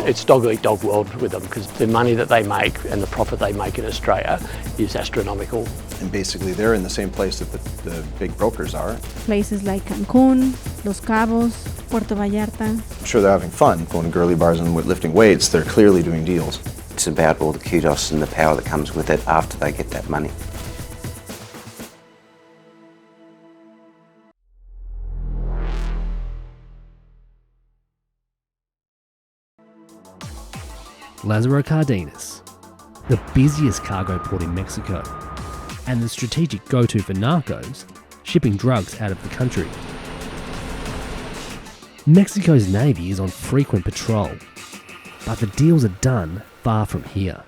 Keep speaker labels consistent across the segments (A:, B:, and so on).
A: It's dog-eat-dog world with them because the money that they make and the profit they make in Australia is astronomical.
B: And basically they're in the same place that the big brokers are.
C: Places like Cancun, Los Cabos, Puerto Vallarta.
B: I'm sure they're having fun going to girly bars and lifting weights. They're clearly doing deals.
D: It's about all the kudos and the power that comes with it after they get that money.
E: Lázaro Cárdenas, the busiest cargo port in Mexico, and the strategic go-to for narcos, shipping drugs out of the country. Mexico's navy is on frequent patrol, but the deals are done far from here.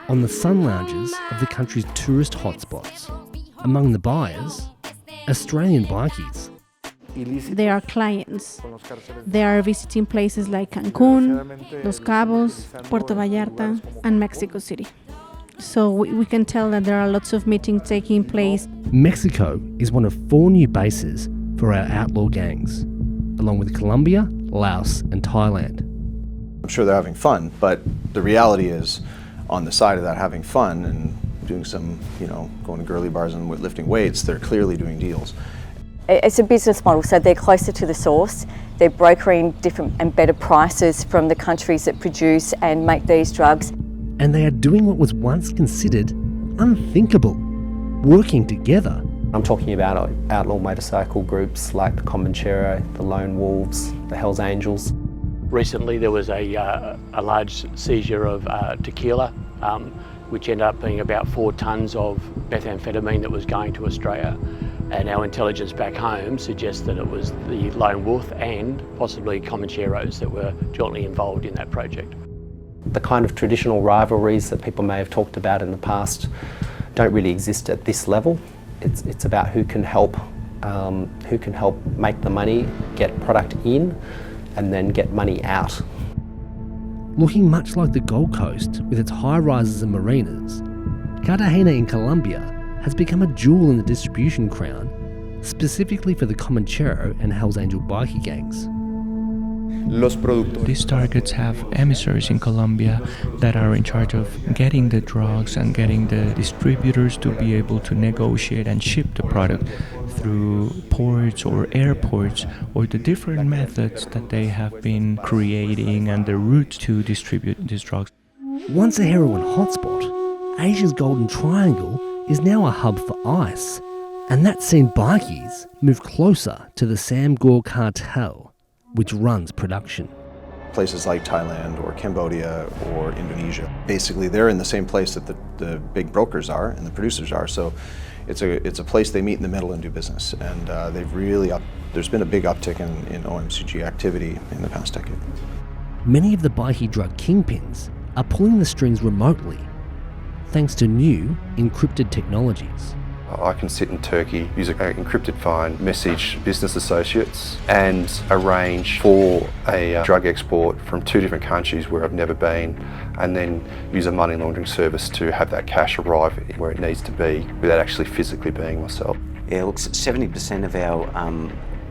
E: On the sun lounges of the country's tourist hotspots, among the buyers, Australian bikies.
C: They are clients. They are visiting places like Cancun, Los Cabos, Puerto Vallarta, and Mexico City. So we can tell that there are lots of meetings taking place.
E: Mexico is one of 4 new bases for our outlaw gangs, along with Colombia, Laos, and Thailand.
B: I'm sure they're having fun, but the reality is, on the side of that having fun and doing some, going to girly bars and lifting weights, they're clearly doing deals.
F: It's a business model, so they're closer to the source. They're brokering different and better prices from the countries that produce and make these drugs.
E: And they are doing what was once considered unthinkable, working together.
G: I'm talking about outlaw motorcycle groups like the Comanchero, the Lone Wolves, the Hells Angels.
A: Recently there was a large seizure of tequila, which ended up being about 4 tonnes of methamphetamine that was going to Australia. And our intelligence back home suggests that it was the Lone Wolf and possibly Comancheros that were jointly involved in that project.
G: The kind of traditional rivalries that people may have talked about in the past don't really exist at this level. It's about who can help make the money, get product in, and then get money out.
E: Looking much like the Gold Coast with its high-rises and marinas, Cartagena in Colombia has become a jewel in the distribution crown, specifically for the Comanchero and Hells Angel bikie gangs.
H: These targets have emissaries in Colombia that are in charge of getting the drugs and getting the distributors to be able to negotiate and ship the product through ports or airports or the different methods that they have been creating and the routes to distribute these drugs.
E: Once a heroin hotspot, Asia's Golden Triangle is now a hub for ice, and that's seen bikies move closer to the Samgor cartel, which runs production.
B: Places like Thailand or Cambodia or Indonesia, basically they're in the same place that the big brokers are and the producers are, so it's a place they meet in the middle and do business, and there's been a big uptick in OMCG activity in the past decade.
E: Many of the bikie drug kingpins are pulling the strings remotely, thanks to new encrypted technologies.
I: I can sit in Turkey, use an encrypted phone, message business associates and arrange for a drug export from 2 different countries where I've never been, and then use a money laundering service to have that cash arrive where it needs to be without actually physically being myself.
D: Yeah, look, 70% of our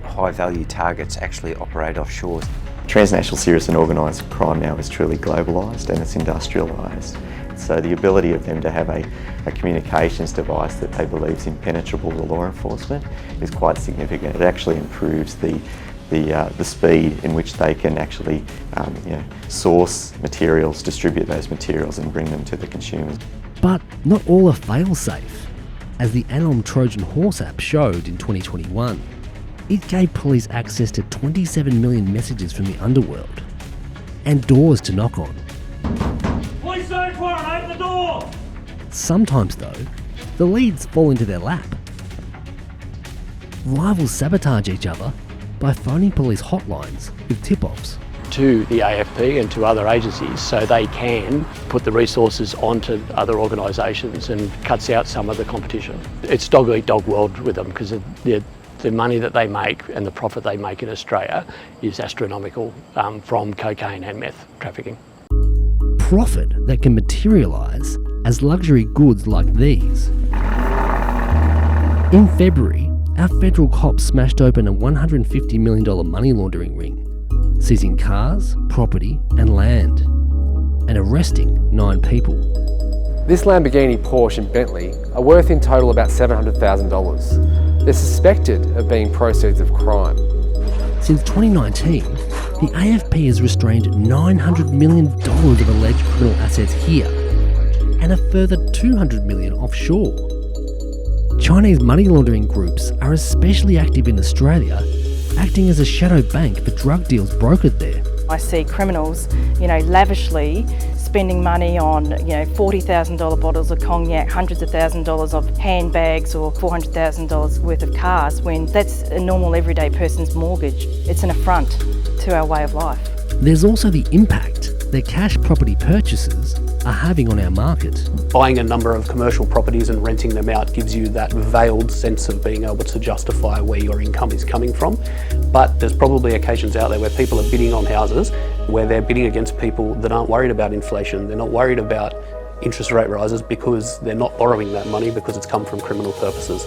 D: high-value targets actually operate offshore.
J: Transnational serious and organised crime now is truly globalised and it's industrialised. So the ability of them to have a communications device that they believe is impenetrable to law enforcement is quite significant. It actually improves the speed in which they can actually source materials, distribute those materials and bring them to the consumers.
E: But not all are fail-safe, as the Anom Trojan Horse app showed in 2021. It gave police access to 27 million messages from the underworld and doors to knock on.
K: Police search warrant, open the door!
E: Sometimes, though, the leads fall into their lap. Rivals sabotage each other by phoning police hotlines with tip-offs
A: to the AFP and to other agencies so they can put the resources onto other organisations and cuts out some of the competition. It's dog-eat-dog world with them because the money that they make and the profit they make in Australia is astronomical from cocaine and meth trafficking.
E: Profit that can materialise as luxury goods like these. In February, our federal cops smashed open a $150 million money laundering ring, seizing cars, property and land, and arresting 9 people.
L: This Lamborghini, Porsche and Bentley are worth in total about $700,000. They're suspected of being proceeds of crime.
E: Since 2019, the AFP has restrained $900 million of alleged criminal assets here and a further $200 million offshore. Chinese money laundering groups are especially active in Australia, acting as a shadow bank for drug deals brokered there.
M: I see criminals, lavishly spending money on, $40,000 bottles of cognac, hundreds of $1,000s of handbags or $400,000 worth of cars when that's a normal everyday person's mortgage. It's an affront to our way of life.
E: There's also the impact that cash property purchases are having on our market.
N: Buying a number of commercial properties and renting them out gives you that veiled sense of being able to justify where your income is coming from. But there's probably occasions out there where people are bidding on houses where they're bidding against people that aren't worried about inflation. They're not worried about interest rate rises because they're not borrowing that money because it's come from criminal purposes.